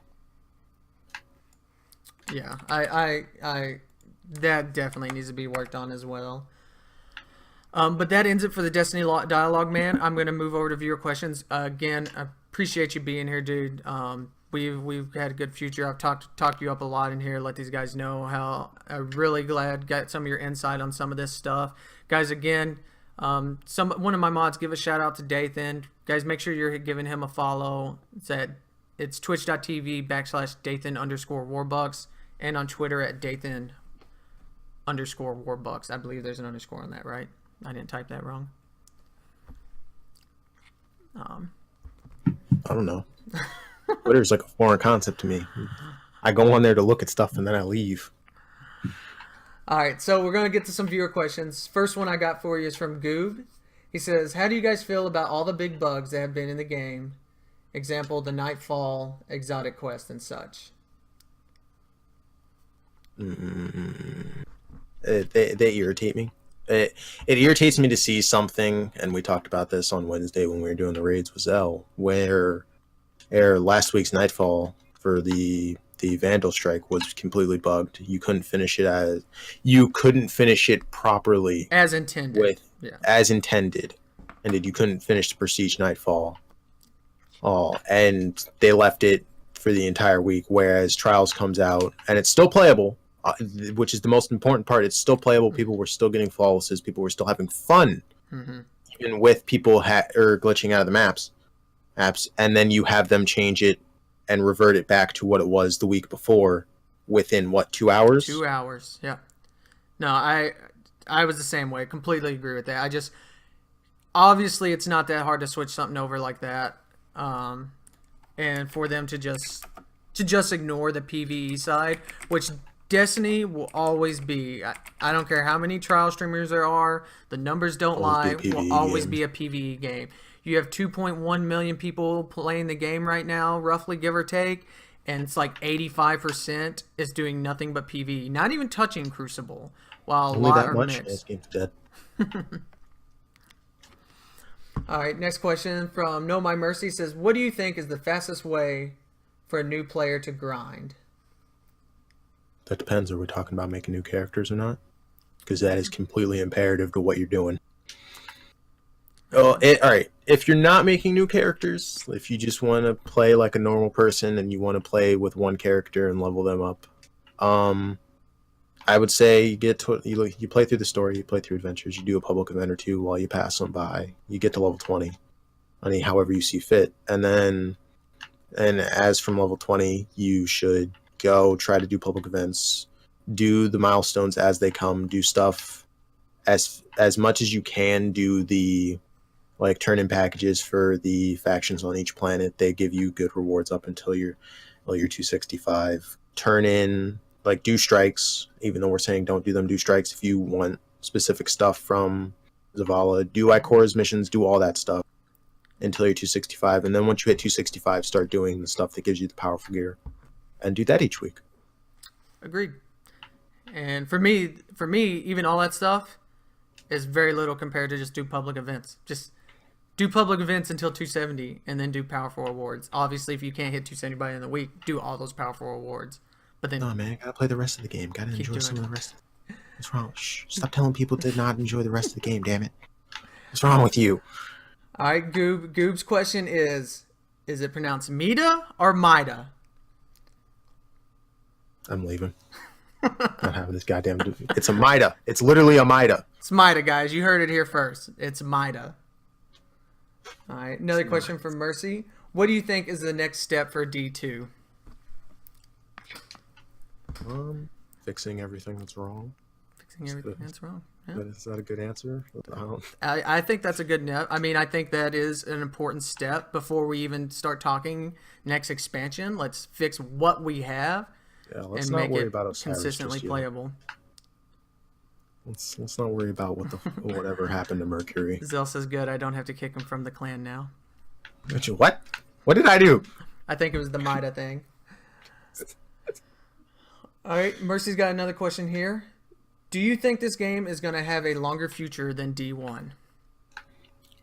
Yeah, I that definitely needs to be worked on as well. But that ends it for the Destiny dialogue, man. I'm gonna move over to viewer questions again. I appreciate you being here, dude. We've had a good future. I've talked you up a lot in here. Let these guys know how I'm really glad got some of your insight on some of this stuff, guys. Again, one of my mods, give a shout out to Dathan. Guys, make sure you're giving him a follow. It's twitch.tv/Dathan_Warbucks, and on Twitter at Dathan_Warbucks. I believe there's an underscore on that, right? I didn't type that wrong.
I don't know. Twitter's like a foreign concept to me. I go on there to look at stuff and then I leave.
All right, so we're going to get to some viewer questions. First one I got for you is from Goob. He says, how do you guys feel about all the big bugs that have been in the game? Example, the Nightfall, exotic quest, and such.
They irritate me. It irritates me to see something, and we talked about this on Wednesday when we were doing the raids with Zell, where last week's Nightfall for the Vandal Strike was completely bugged. You couldn't finish it properly
As intended.
as intended, and you couldn't finish the Prestige Nightfall. And they left it for the entire week, whereas Trials comes out and it's still playable, which is the most important part. It's still playable. People were still getting flawlesses. People were still having fun, even with people glitching out of the apps. And then you have them change it and revert it back to what it was the week before within, 2 hours?
2 hours, yeah. No, I was the same way. Completely agree with that. Obviously, it's not that hard to switch something over like that. And for them to just ignore the PvE side, which Destiny will always be. I don't care how many trial streamers there are. The numbers don't lie. It will always be a PvE game. You have 2.1 million people playing the game right now, roughly, give or take, and it's like 85% is doing nothing but PvE, not even touching Crucible. While a lot are mixed. All right, next question from No My Mercy says, what do you think is the fastest way for a new player to grind?
That depends. Are we talking about making new characters or not? Because that is completely imperative to what you're doing. All right. If you're not making new characters, if you just want to play like a normal person and you want to play with one character and level them up, I would say you play through the story, you play through adventures, you do a public event or two while you pass them by. You get to level 20, however you see fit, and as from level 20, you should go try to do public events, do the milestones as they come, do stuff as much as you can, do the turn in packages for the factions on each planet. They give you good rewards up until you're 265. Turn in like do strikes, even though we're saying don't do them, do strikes if you want specific stuff from Zavala. Do Ikora's missions, do all that stuff until you're 265, and then once you hit 265, start doing the stuff that gives you the powerful gear, and do that each week.
Agreed. And for me, even all that stuff is very little compared to just do public events. Just do public events until 270, and then do powerful awards. Obviously, if you can't hit 270 by the end of the week, do all those powerful awards. But then,
no, man, gotta play the rest of the game. Gotta enjoy some of the rest. What's wrong? Shh! Stop telling people to not enjoy the rest of the game. Damn it! What's wrong with you?
All right, Goob's question is it pronounced Mida or Mida?
I'm leaving. Not having this goddamn. It's a Mida. It's literally a Mida.
It's Mida, guys. You heard it here first. It's Mida. All right, another question from Mercy. What do you think is the next step for D2?
Fixing everything that's wrong.
Fixing everything that's wrong. Yeah.
Is that a good answer?
I think that's a good I mean, I think that is an important step before we even start talking next expansion. Let's fix what we have
let's
and
not
make
worry
it
about Osiris
consistently playable.
Let's not worry about whatever happened to Mercury.
Zell says good. I don't have to kick him from the clan now.
What? What did I do?
I think it was the Mida thing. All right, Mercy's got another question here. Do you think this game is going to have a longer future than D1?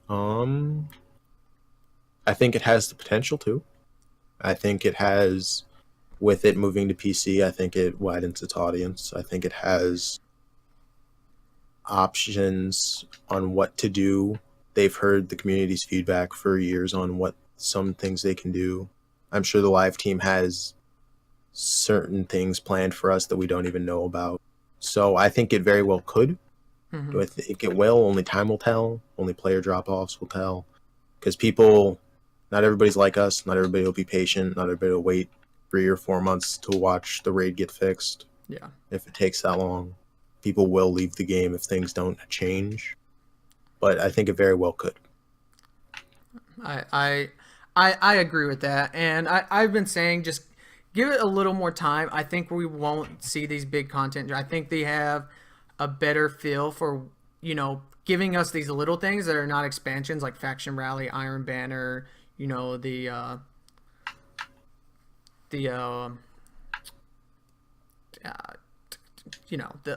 I think it has the potential to. I think it has, with it moving to PC, I think it widens its audience. I think it has options on what to do. They've heard the community's feedback for years on what some things they can do. I'm sure the live team has certain things planned for us that we don't even know about. So I think it very well could. Do I think it will? Only time will tell. Only player drop-offs will tell. Because people, not everybody's like us. Not everybody will be patient. Not everybody will wait 3 or 4 months to watch the raid get fixed.
Yeah.
If it takes that long. People will leave the game if things don't change. But I think it very well could.
I agree with that. And I've been saying just give it a little more time. I think we won't see these big content. I think they have a better feel for, giving us these little things that are not expansions like Faction Rally, Iron Banner, the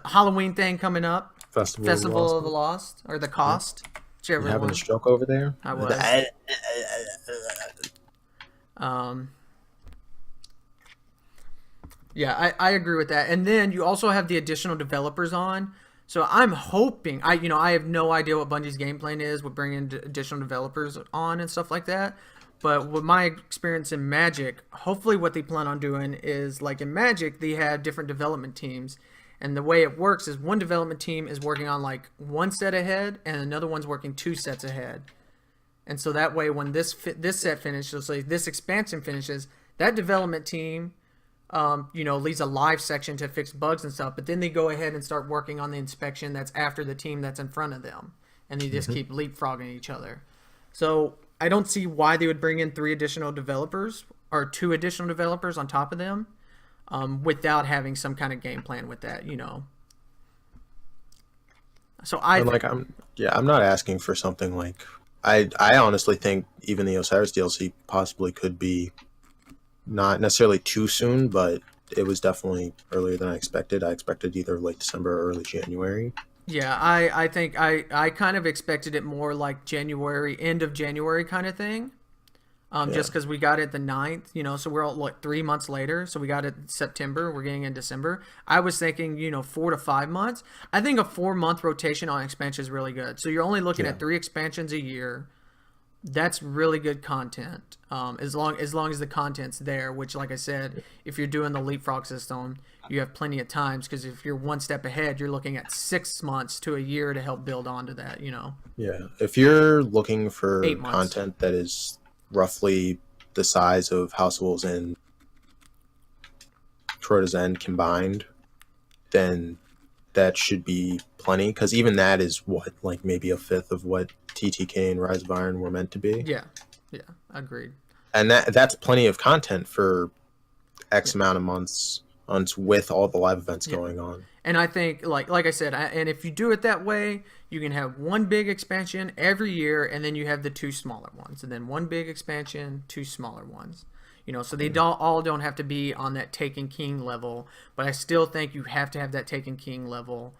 Halloween thing coming up. Festival of the Lost, or the Cost.
You having a stroke over there?
I was. Yeah, I agree with that. And then you also have the additional developers on. So I'm hoping, I have no idea what Bungie's game plan is with bringing additional developers on and stuff like that. But with my experience in Magic, hopefully what they plan on doing is, like in Magic, they have different development teams. And the way it works is one development team is working on like one set ahead and another one's working 2 sets ahead. And so that way when this set finishes, so this expansion finishes, that development team leaves a live section to fix bugs and stuff, but then they go ahead and start working on the inspection that's after the team that's in front of them. And they just keep leapfrogging each other. So I don't see why they would bring in 3 additional developers or 2 additional developers on top of them. Without having some kind of game plan with that, So I'm
not asking for something like I honestly think even the Osiris DLC possibly could be not necessarily too soon, but it was definitely earlier than I expected. I expected either late December or early January.
Yeah, I think I kind of expected it more like January, end of January kind of thing. Just because we got it the 9th, so we're all like 3 months later. So we got it September. We're getting in December. I was thinking, 4 to 5 months. I think a 4-month rotation on expansion is really good. So you're only looking at 3 expansions a year. That's really good content. As long as the content's there, which, like I said, if you're doing the leapfrog system, you have plenty of times. Because if you're one step ahead, you're looking at 6 months to a year to help build onto that.
Yeah, if you're looking for content that is roughly the size of House of Wolves and Trota's End combined, then that should be plenty. Because even that is like maybe a fifth of what TTK and Rise of Iron were meant to be.
Yeah, agreed.
And that's plenty of content for X amount of months with all the live events
Yeah.
going on.
And I think, like I said, and if you do it that way, you can have one big expansion every year, and then you have the two smaller ones, and then one big expansion, two smaller ones. You know, so they don't have to be on that Taken King level, but I still think you have to have that Taken King level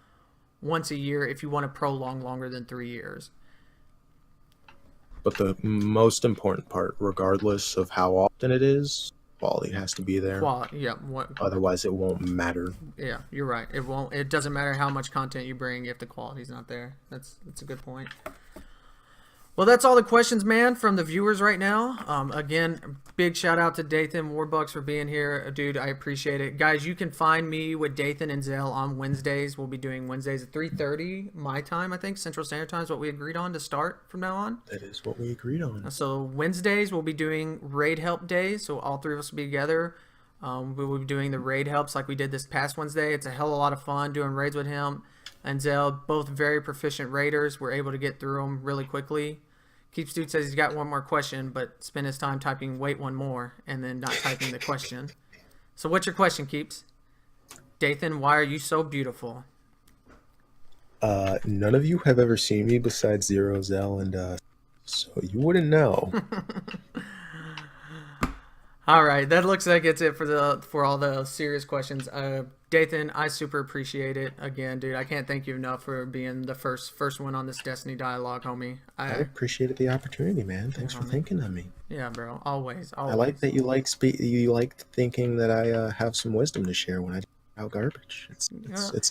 once a year if you want to prolong longer than 3 years.
But the most important part, regardless of how often it is, quality has to be there.
Yeah.
Otherwise, it won't matter.
Yeah, you're right. It won't. It doesn't matter how much content you bring if the quality's not there. That's a good point. Well, that's all the questions, man, from the viewers right now. Again, big shout out to Dathan Warbucks for being here. Dude, I appreciate it. Guys, you can find me with Dathan and Zell on Wednesdays. We'll be doing Wednesdays at 3:30 my time, I think. Central Standard Time is what we agreed on to start from now on.
That is what we agreed on.
So Wednesdays, we'll be doing raid help days. So all three of us will be together. We will be doing the raid helps like we did this past Wednesday. It's a hell of a lot of fun doing raids with him and Zell. Both very proficient raiders. We're able to get through them really quickly. Keeps Dude says he's got one more question, but spend his time typing wait one more and then not typing the question. So what's your question, Keeps? Dathan, why are you so beautiful?
None of you have ever seen me besides Zero Zell, and so you wouldn't know.
All right, that looks like it's it for all the serious questions. Dathan, I super appreciate it. Again, dude, I can't thank you enough for being the first one on this Destiny dialogue, homie.
I appreciated the opportunity, man. Thanks for thinking of me.
Yeah, bro. Always.
I like that you like thinking that I have some wisdom to share when I out garbage. It's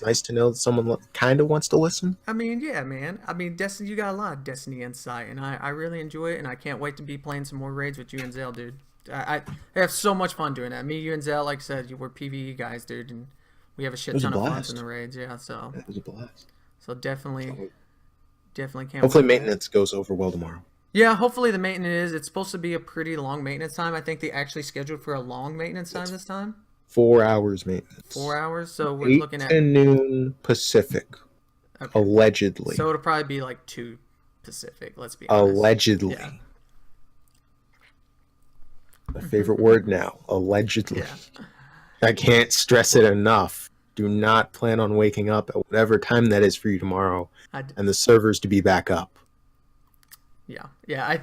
nice to know that someone kind of wants to listen.
I mean, yeah, man. I mean, Destiny, you got a lot of Destiny insight, and I really enjoy it, and I can't wait to be playing some more raids with you and Zell, dude. I have so much fun doing that. Me, you, and Zell, like I said, we're PvE guys, dude, and we have a shit ton of fun in the raids. Yeah, so
it was a blast.
So definitely can't.
Hopefully, maintenance goes over well tomorrow.
Yeah, hopefully the maintenance it's supposed to be a pretty long maintenance time. I think they actually scheduled for a long maintenance time this time.
4 hours maintenance.
4 hours, so we're looking at
8 to noon Pacific. Okay. Allegedly.
So it'll probably be like 2 Pacific. Let's be honest.
Allegedly. Yeah. My favorite word now. Allegedly. Yeah. I can't stress it enough. Do not plan on waking up at whatever time that is for you tomorrow, and the servers to be back up.
Yeah. I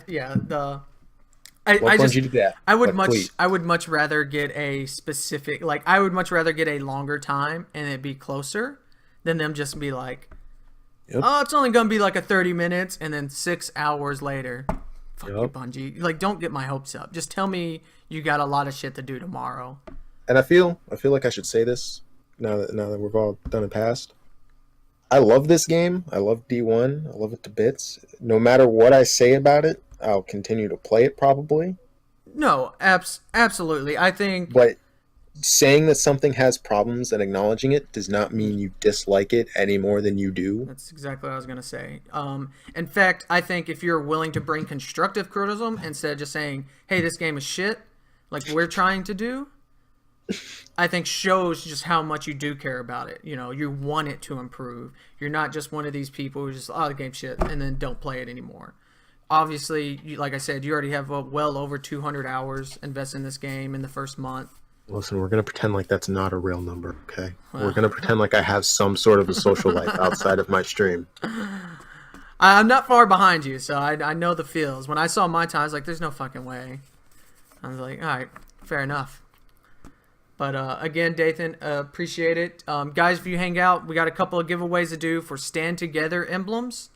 would much rather get a specific, like, I would much rather get a longer time and it be closer than them just be like, oh, it's only gonna be like a 30 minutes and then 6 hours later. Fuck you, Bungie. Like, don't get my hopes up. Just tell me you got a lot of shit to do tomorrow.
And I feel like I should say this now that we've all done it past. I love this game. I love D1. I love it to bits. No matter what I say about it, I'll continue to play it probably.
No, absolutely. I think...
But saying that something has problems and acknowledging it does not mean you dislike it any more than you do.
That's exactly what I was going to say. In fact, I think if you're willing to bring constructive criticism instead of just saying, hey, this game is shit, like we're trying to do, I think shows just how much you do care about it. You know, you want it to improve. You're not just one of these people who just, oh, the game's shit, and then don't play it anymore. Obviously, like I said, you already have well over 200 hours invested in this game in the first month.
Listen, we're going to pretend like that's not a real number, okay? We're going to pretend like I have some sort of a social life outside of my stream.
I'm not far behind you, so I know the feels. When I saw my time, I was like, there's no fucking way. I was like, all right, fair enough. But again, Dathan, appreciate it. Guys, if you hang out, we got a couple of giveaways to do for Stand Together emblems,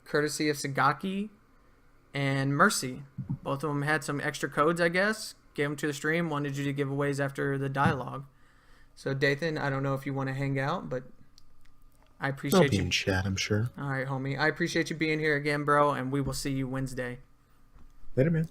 courtesy of Sagaki and Mercy. Both of them had some extra codes, I guess. Gave them to the stream. Wanted you to give giveaways after the dialogue. So, Dathan, I don't know if you want to hang out, but I appreciate
I'll be in chat, I'm sure.
All right, homie. I appreciate you being here again, bro, and we will see you Wednesday.
Later, man.